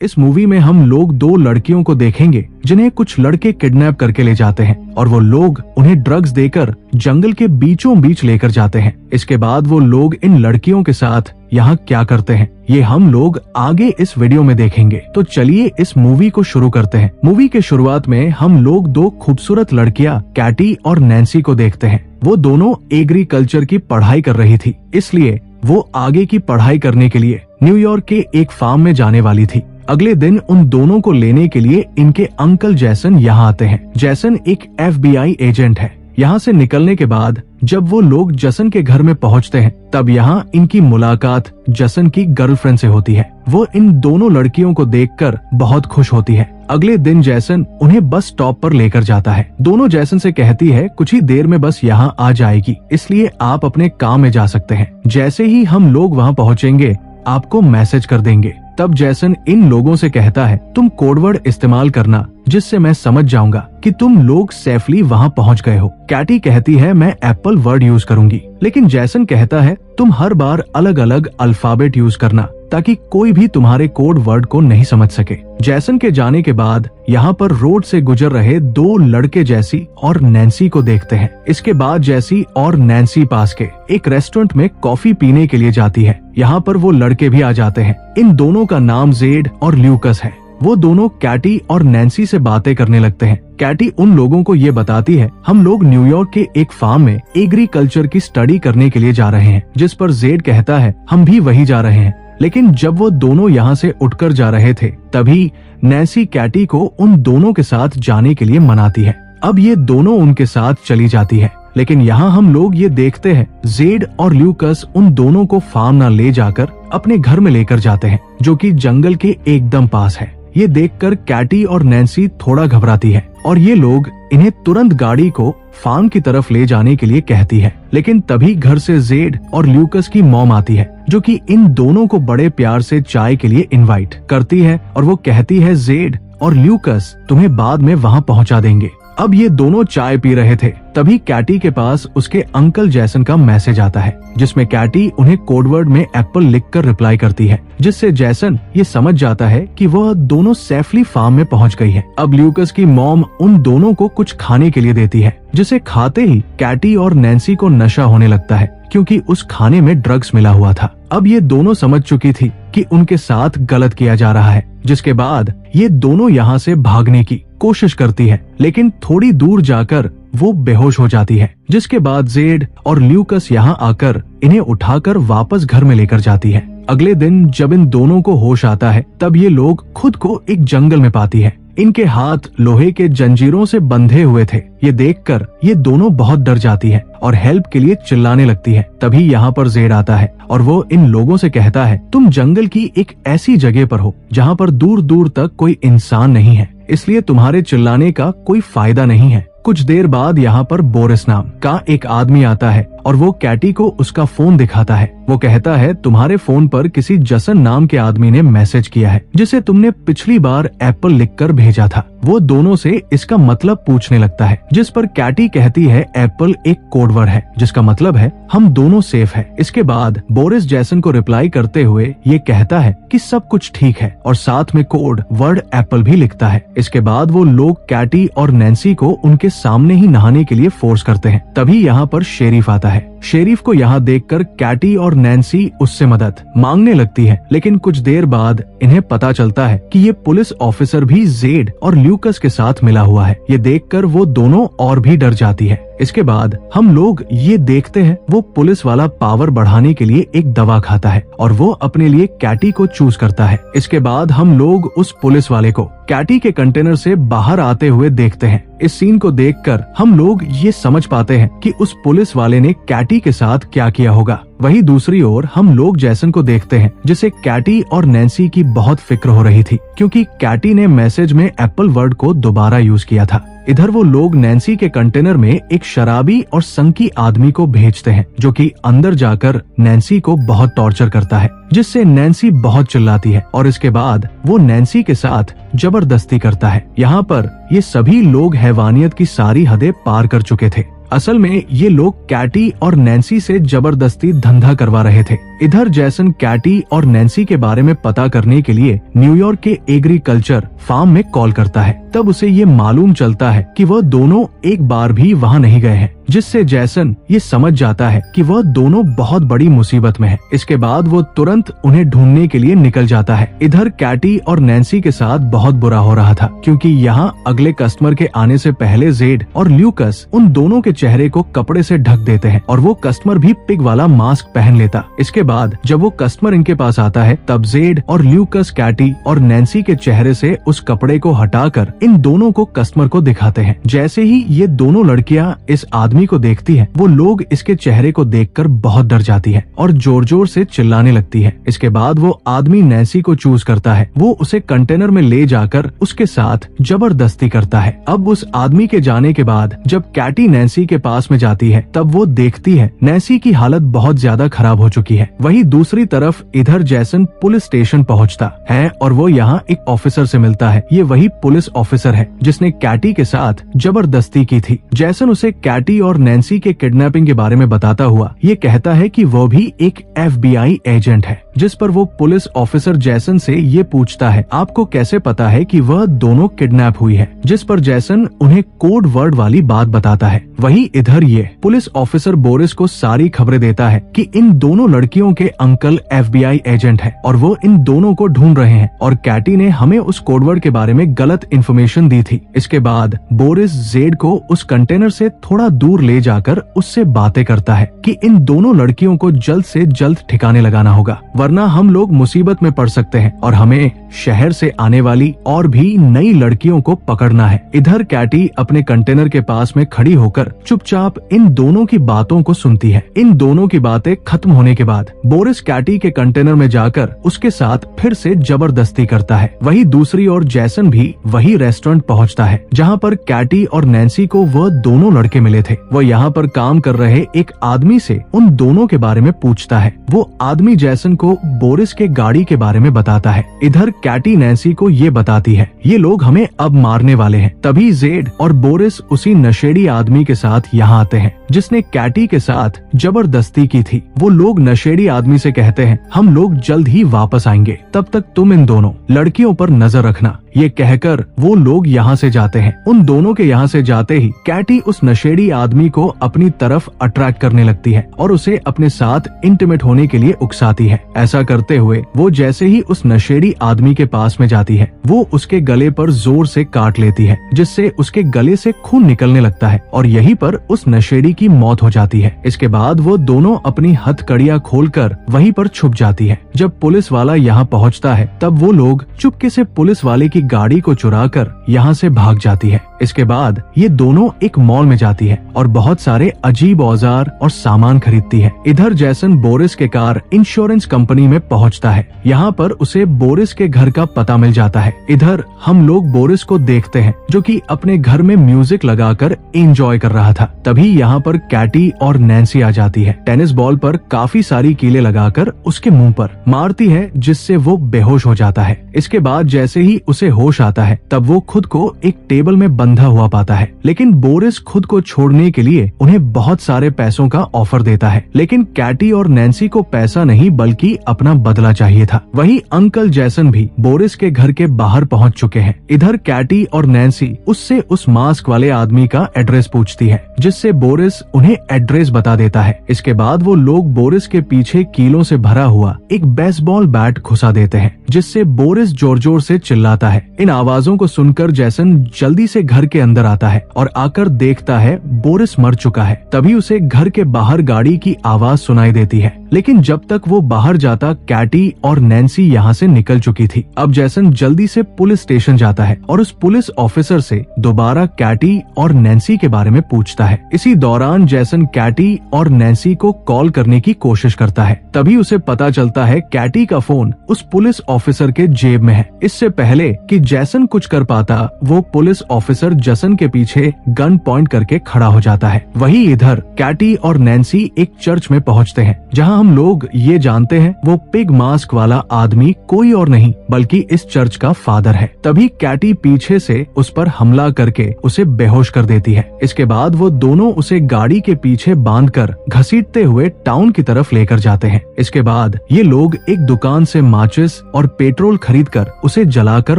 इस मूवी में हम लोग दो लड़कियों को देखेंगे जिन्हें कुछ लड़के किडनैप करके ले जाते हैं और वो लोग उन्हें ड्रग्स देकर जंगल के बीचों बीच लेकर जाते हैं। इसके बाद वो लोग इन लड़कियों के साथ यहाँ क्या करते हैं ये हम लोग आगे इस वीडियो में देखेंगे। तो चलिए इस मूवी को शुरू करते हैं। मूवी के शुरुआत में हम लोग दो खूबसूरत लड़कियां कैटी और नैन्सी को देखते हैं। वो दोनों एग्रीकल्चर की पढ़ाई कर रही थी, इसलिए वो आगे की पढ़ाई करने के लिए न्यूयॉर्क के एक फार्म में जाने वाली थी। अगले दिन उन दोनों को लेने के लिए इनके अंकल जैसन यहाँ आते हैं। जैसन एक FBI एजेंट है। यहाँ से निकलने के बाद जब वो लोग जसन के घर में पहुँचते हैं तब यहाँ इनकी मुलाकात जसन की गर्लफ्रेंड से होती है। वो इन दोनों लड़कियों को देखकर बहुत खुश होती है। अगले दिन जैसन उन्हें बस स्टॉप पर लेकर जाता है। दोनों जैसन से कहती है कुछ ही देर में बस यहाँ आ जाएगी, इसलिए आप अपने काम में जा सकते हैं। जैसे ही हम लोग वहाँ पहुँचेंगे आपको मैसेज कर देंगे। तब जैसन इन लोगों से कहता है तुम कोडवर्ड इस्तेमाल करना जिससे मैं समझ जाऊंगा कि तुम लोग सेफली वहां पहुंच गए हो। कैटी कहती है मैं एप्पल वर्ड यूज करूंगी, लेकिन जैसन कहता है तुम हर बार अलग अलग अल्फाबेट यूज करना ताकि कोई भी तुम्हारे कोड वर्ड को नहीं समझ सके। जैसन के जाने के बाद यहाँ पर रोड से गुजर रहे दो लड़के जैसी और नैन्सी को देखते हैं। इसके बाद जैसी और नैन्सी पास के एक रेस्टोरेंट में कॉफी पीने के लिए जाती है। यहाँ पर वो लड़के भी आ जाते हैं। इन दोनों का नाम जेड और ल्यूकस है। वो दोनों कैटी और नैन्सी से बातें करने लगते हैं। कैटी उन लोगों को ये बताती है हम लोग न्यूयॉर्क के एक फार्म में एग्रीकल्चर की स्टडी करने के लिए जा रहे हैं, जिस पर जेड कहता है हम भी वही जा रहे हैं। लेकिन जब वो दोनों यहाँ से उठकर जा रहे थे तभी नैन्सी कैटी को उन दोनों के साथ जाने के लिए मनाती है। अब ये दोनों उनके साथ चली जाती है, लेकिन यहाँ हम लोग ये देखते हैं जेड और ल्यूकस उन दोनों को फार्म न ले जाकर अपने घर में लेकर जाते हैं, जो कि जंगल के एकदम पास है। ये देखकर कैटी और नैन्सी थोड़ा घबराती है और ये लोग इन्हें तुरंत गाड़ी को फार्म की तरफ ले जाने के लिए कहती है। लेकिन तभी घर से जेड और ल्यूकस की मॉम आती है, जो कि इन दोनों को बड़े प्यार से चाय के लिए इनवाइट करती है और वो कहती है जेड और ल्यूकस तुम्हें बाद में वहाँ पहुँचा देंगे। अब ये दोनों चाय पी रहे थे तभी कैटी के पास उसके अंकल जैसन का मैसेज आता है, जिसमें कैटी उन्हें कोडवर्ड में एप्पल लिखकर रिप्लाई करती है, जिससे जैसन ये समझ जाता है कि वह दोनों सेफली फार्म में पहुंच गई है। अब ल्यूकस की मॉम उन दोनों को कुछ खाने के लिए देती है, जिसे खाते ही कैटी और नैन्सी को नशा होने लगता है क्योंकि उस खाने में ड्रग्स मिला हुआ था। अब ये दोनों समझ चुकी थी कि उनके साथ गलत किया जा रहा है, जिसके बाद ये दोनों यहाँ से भागने की कोशिश करती है, लेकिन थोड़ी दूर जाकर वो बेहोश हो जाती है। जिसके बाद जेड और ल्यूकस यहाँ आकर इन्हें उठाकर वापस घर में लेकर जाती है। अगले दिन जब इन दोनों को होश आता है तब ये लोग खुद को एक जंगल में पाती है। इनके हाथ लोहे के जंजीरों से बंधे हुए थे। ये देखकर ये दोनों बहुत डर जाती है और हेल्प के लिए चिल्लाने लगती है। तभी यहाँ पर जेड आता है और वो इन लोगों से कहता है तुम जंगल की एक ऐसी जगह पर हो जहाँ पर दूर दूर तक कोई इंसान नहीं है, इसलिए तुम्हारे चिल्लाने का कोई फायदा नहीं है। कुछ देर बाद यहाँ पर बोरिस नाम का एक आदमी आता है और वो कैटी को उसका फोन दिखाता है। वो कहता है तुम्हारे फोन पर किसी जसन नाम के आदमी ने मैसेज किया है, जिसे तुमने पिछली बार एप्पल लिखकर भेजा था। वो दोनों से इसका मतलब पूछने लगता है, जिस पर कैटी कहती है एप्पल एक कोडवर्ड है जिसका मतलब है हम दोनों सेफ है। इसके बाद बोरिस जैसन को रिप्लाई करते हुए ये कहता है कि सब कुछ ठीक है और साथ में कोड वर्ड एप्पल भी लिखता है। इसके बाद वो लोग कैटी और नैन्सी को उनके सामने ही नहाने के लिए फोर्स करते हैं। तभी यहाँ पर शेरिफ आता है। शेरिफ को यहाँ देखकर कैटी और नैन्सी उससे मदद मांगने लगती है, लेकिन कुछ देर बाद इन्हें पता चलता है कि ये पुलिस ऑफिसर भी जेड और ल्यूकस के साथ मिला हुआ है। ये देखकर वो दोनों और भी डर जाती है। इसके बाद हम लोग ये देखते हैं वो पुलिस वाला पावर बढ़ाने के लिए एक दवा खाता है और वो अपने लिए कैटी को चूज करता है। इसके बाद हम लोग उस पुलिस वाले को कैटी के कंटेनर से बाहर आते हुए देखते हैं। इस सीन को देखकर हम लोग ये समझ पाते हैं कि उस पुलिस वाले ने कैटी के साथ क्या किया होगा। वहीं दूसरी ओर हम लोग जैसन को देखते हैं, जिसे कैटी और नैन्सी की बहुत फिक्र हो रही थी क्योंकि कैटी ने मैसेज में एप्पल वर्ड को दोबारा यूज किया था। इधर वो लोग नैन्सी के कंटेनर में एक शराबी और संकी आदमी को भेजते हैं, जो कि अंदर जाकर नैन्सी को बहुत टॉर्चर करता है, जिससे नैन्सी बहुत चिल्लाती है और इसके बाद वो नैन्सी के साथ जबरदस्ती करता है। यहाँ पर ये सभी लोग हैवानियत की सारी हदें पार कर चुके थे। असल में ये लोग कैटी और नैन्सी से जबरदस्ती धंधा करवा रहे थे। इधर जैसन कैटी और नैन्सी के बारे में पता करने के लिए न्यूयॉर्क के एग्रीकल्चर फार्म में कॉल करता है। तब उसे ये मालूम चलता है कि वह दोनों एक बार भी वहाँ नहीं गए हैं, जिससे जैसन ये समझ जाता है कि वह दोनों बहुत बड़ी मुसीबत में है। इसके बाद वो तुरंत उन्हें ढूंढने के लिए निकल जाता है। इधर कैटी और नैन्सी के साथ बहुत बुरा हो रहा था, क्योंकि यहाँ अगले कस्टमर के आने से पहले जेड और ल्यूकस उन दोनों के चेहरे को कपड़े से ढक देते हैं और वो कस्टमर भी पिग वाला मास्क पहन लेता। इसके बाद जब वो कस्टमर इनके पास आता है, तब जेड और ल्यूकस कैटी और नैन्सी के चेहरे से उस कपड़े को हटाकर इन दोनों को कस्टमर को दिखाते हैं। जैसे ही ये दोनों लड़कियां इस आदमी को देखती हैं, वो लोग इसके चेहरे को देखकर बहुत डर जाती हैं और जोर जोर से चिल्लाने लगती है। इसके बाद वो आदमी नैन्सी को चूज करता है। वो उसे कंटेनर में ले जाकर उसके साथ जबरदस्ती करता है। अब उस आदमी के जाने के बाद जब कैटी नैन्सी के पास में जाती है, तब वो देखती है नैन्सी की हालत बहुत ज्यादा खराब हो चुकी है। वहीं दूसरी तरफ इधर जैसन पुलिस स्टेशन पहुंचता है और वो यहाँ एक ऑफिसर से मिलता है। ये वही पुलिस ऑफिसर है जिसने कैटी के साथ जबरदस्ती की थी। जैसन उसे कैटी और नैन्सी के किडनैपिंग के बारे में बताता हुआ ये कहता है कि वो भी एक FBI एजेंट है, जिस पर वो पुलिस ऑफिसर जैसन से ये पूछता है, आपको कैसे पता है कि वह दोनों किडनैप हुई है? जिस पर जैसन उन्हें कोड वर्ड वाली बात बताता है। वहीं इधर ये पुलिस ऑफिसर बोरिस को सारी खबरें देता है कि इन दोनों लड़कियों के अंकल FBI एजेंट है और वो इन दोनों को ढूंढ रहे हैं और कैटी ने हमें उस कोडवर्ड के बारे में गलत इन्फॉर्मेशन दी थी। इसके बाद बोरिस जेड को उस कंटेनर से थोड़ा दूर ले जाकर उससे बातें करता है कि इन दोनों लड़कियों को जल्द से जल्द ठिकाने लगाना होगा, वरना हम लोग मुसीबत में पड़ सकते हैं और हमें शहर से आने वाली और भी नई लड़कियों को पकड़ना है। इधर कैटी अपने कंटेनर के पास में खड़ी होकर चुपचाप इन दोनों की बातों को सुनती है। इन दोनों की बातें खत्म होने के बाद बोरिस कैटी के कंटेनर में जाकर उसके साथ फिर से जबरदस्ती करता है। वही दूसरी ओर जैसन भी वही रेस्टोरेंट पहुंचता है जहां पर कैटी और नैन्सी को वह दोनों लड़के मिले थे। वह यहाँ पर काम कर रहे एक आदमी से उन दोनों के बारे में पूछता है। वो आदमी जैसन को बोरिस के गाड़ी के बारे में बताता है। इधर कैटी नैन्सी को ये बताती है, ये लोग हमें अब मारने वाले हैं। तभी जेड और बोरिस उसी नशेड़ी आदमी के साथ यहाँ आते हैं जिसने कैटी के साथ जबरदस्ती की थी। वो लोग नशेड़ी आदमी से कहते हैं, हम लोग जल्द ही वापस आएंगे, तब तक तुम इन दोनों लड़कियों पर नजर रखना। ये कहकर वो लोग यहाँ से जाते हैं। उन दोनों के यहाँ से जाते ही कैटी उस नशेड़ी आदमी को अपनी तरफ अट्रैक्ट करने लगती है और उसे अपने साथ इंटीमेट होने के लिए उकसाती है। ऐसा करते हुए वो जैसे ही उस नशेड़ी आदमी के पास में जाती है, वो उसके गले पर जोर से काट लेती है, जिससे उसके गले से खून निकलने लगता है और यहीं पर उस नशेड़ी की मौत हो जाती है। इसके बाद वो दोनों अपनी हथकड़ियां खोलकर वहीं पर छुप जाती है। जब पुलिस वाला यहाँ पहुँचता है, तब वो लोग चुपके से पुलिस वाले की गाड़ी को चुराकर यहाँ से भाग जाती है। इसके बाद ये दोनों एक मॉल में जाती है और बहुत सारे अजीब औजार और सामान खरीदती है। इधर जैसन बोरिस के कार इंश्योरेंस कंपनी में पहुंचता है। यहाँ पर उसे बोरिस के घर का पता मिल जाता है। इधर हम लोग बोरिस को देखते हैं जो कि अपने घर में म्यूजिक लगाकर एंजॉय कर रहा था। तभी यहाँ पर कैटी और नैन्सी आ जाती है। टेनिस बॉल पर काफी सारी कीलें लगाकर उसके मुंह पर मारती है, जिससे वो बेहोश हो जाता है। इसके बाद जैसे ही उसे होश आता है, तब वो खुद को एक टेबल में बंधा हुआ पाता है। लेकिन बोरिस खुद को छोड़ने के लिए उन्हें बहुत सारे पैसों का ऑफर देता है, लेकिन कैटी और नैन्सी को पैसा नहीं बल्कि अपना बदला चाहिए था। वही अंकल जैसन भी बोरिस के घर के बाहर पहुंच चुके हैं। इधर कैटी और नैन्सी उससे उस मास्क वाले आदमी का एड्रेस पूछती है, जिससे बोरिस उन्हें एड्रेस बता देता है। इसके बाद वो लोग बोरिस के पीछे कीलों से भरा हुआ एक बेसबॉल बैट घुसा देते हैं, जिससे बोरिस जोर जोर से चिल्लाता है। इन आवाजों को सुनकर जैसन जल्दी से घर के अंदर आता है और आकर देखता है बोरिस मर चुका है। तभी उसे घर के बाहर गाड़ी की आवाज सुनाई देती है, लेकिन जब तक वो बाहर जाता, कैटी और नैन्सी यहाँ से निकल चुकी थी। अब जैसन जल्दी से पुलिस स्टेशन जाता है और उस पुलिस ऑफिसर से दोबारा कैटी और नैन्सी के बारे में पूछता है। इसी दौरान जैसन कैटी और नैन्सी को कॉल करने की कोशिश करता है। तभी उसे पता चलता है कैटी का फोन उस पुलिस ऑफिसर के जेब में है। इससे पहले कि जैसन कुछ कर पाता, वो पुलिस ऑफिसर ऑफिसर जसन के पीछे गन पॉइंट करके खड़ा हो जाता है। वहीं इधर कैटी और नैन्सी एक चर्च में पहुंचते हैं, जहां हम लोग ये जानते हैं वो पिग मास्क वाला आदमी कोई और नहीं बल्कि इस चर्च का फादर है। तभी कैटी पीछे से उस पर हमला करके उसे बेहोश कर देती है। इसके बाद वो दोनों उसे गाड़ी के पीछे बांधकर घसीटते हुए टाउन की तरफ लेकर जाते हैं। इसके बाद ये लोग एक दुकान से माचिस और पेट्रोल खरीदकर उसे जलाकर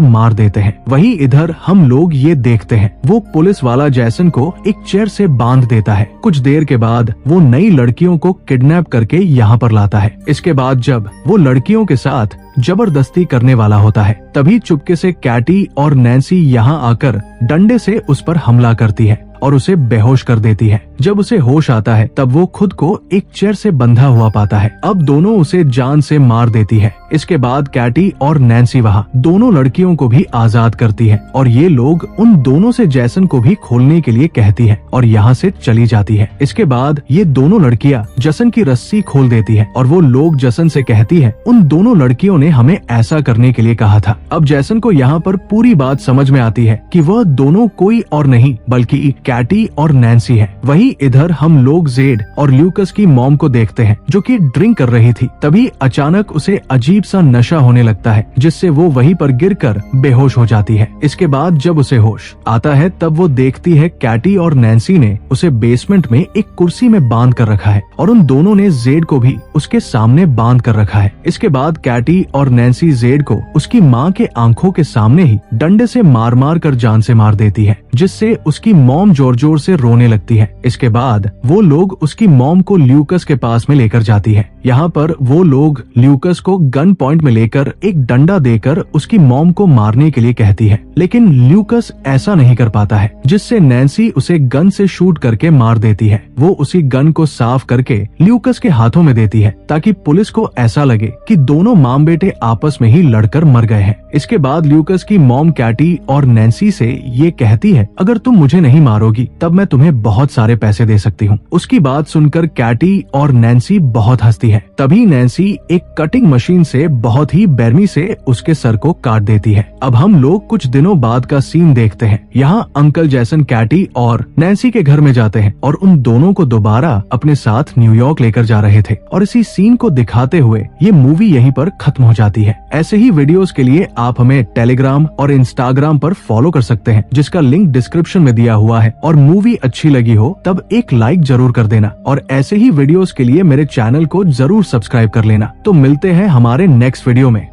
मार देते हैं। वहीं इधर हम लोग ये देखते हैं वो पुलिस वाला जैसन को एक चेयर से बांध देता है। कुछ देर के बाद वो नई लड़कियों को किडनैप करके यहाँ पर लाता है। इसके बाद जब वो लड़कियों के साथ जबरदस्ती करने वाला होता है, तभी चुपके से कैटी और नैन्सी यहाँ आकर डंडे से उस पर हमला करती है और उसे बेहोश कर देती है। जब उसे होश आता है तब वो खुद को एक चेयर से बंधा हुआ पाता है। अब दोनों उसे जान से मार देती है। इसके बाद कैटी और नैन्सी वहाँ दोनों लड़कियों को भी आजाद करती है और ये लोग उन दोनों से जैसन को भी खोलने के लिए कहती है और यहाँ से चली जाती है। इसके बाद ये दोनों लड़कियाँ जसन की रस्सी खोल देती है और वो लोग जसन से कहती है उन दोनों लड़कियों ने हमें ऐसा करने के लिए कहा था। अब जैसन को यहाँ पर पूरी बात समझ में आती है कि वह दोनों कोई और नहीं बल्कि कैटी और नैन्सी है। वहीं इधर हम लोग जेड और ल्यूकस की मॉम को देखते हैं जो कि ड्रिंक कर रही थी। तभी अचानक उसे अजीब सा नशा होने लगता है जिससे वो वहीं पर गिरकर बेहोश हो जाती है। इसके बाद जब उसे होश आता है तब वो देखती है कैटी और नैन्सी ने उसे बेसमेंट में एक कुर्सी में बांध कर रखा है और उन दोनों ने जेड को भी उसके सामने बांध कर रखा है। इसके बाद कैटी और नैन्सी जेड को उसकी माँ के आंखों के सामने ही डंडे से मार मार कर जान से मार देती है, जिससे उसकी मॉम जोर जोर से रोने लगती है। इसके बाद वो लोग उसकी मॉम को ल्यूकस के पास में लेकर जाती है। यहाँ पर वो लोग ल्यूकस को गन पॉइंट में लेकर एक डंडा देकर उसकी मॉम को मारने के लिए कहती है, लेकिन ल्यूकस ऐसा नहीं कर पाता है, जिससे नैन्सी उसे गन से शूट करके मार देती है। वो उसी गन को साफ करके ल्यूकस के हाथों में देती है ताकि पुलिस को ऐसा लगे कि दोनों माम बेटे आपस में ही लड़कर मर गए हैं। इसके बाद ल्यूकस की मॉम कैटी और नैन्सी से ये कहती है अगर तुम मुझे नहीं मारोगी तब मैं तुम्हें बहुत सारे पैसे दे सकती हूँ। उसकी बात सुनकर कैटी और नैन्सी बहुत हंसती है। तभी नैन्सी एक कटिंग मशीन से बहुत ही बेरमी से उसके सर को काट देती है। अब हम लोग कुछ दिनों बाद का सीन देखते हैं। यहाँ अंकल जैसन कैटी और नैन्सी के घर में जाते हैं और उन दोनों को दोबारा अपने साथ न्यूयॉर्क लेकर जा रहे थे और इसी सीन को दिखाते हुए ये मूवी यहीं पर खत्म हो जाती है। ऐसे ही वीडियोस के लिए आप हमें टेलीग्राम और इंस्टाग्राम पर फॉलो कर सकते हैं, जिसका लिंक डिस्क्रिप्शन में दिया हुआ है। और मूवी अच्छी लगी हो तब एक लाइक जरूर कर देना और ऐसे ही वीडियोस के लिए मेरे चैनल को जरूर सब्सक्राइब कर लेना। तो मिलते हैं हमारे नेक्स्ट वीडियो में।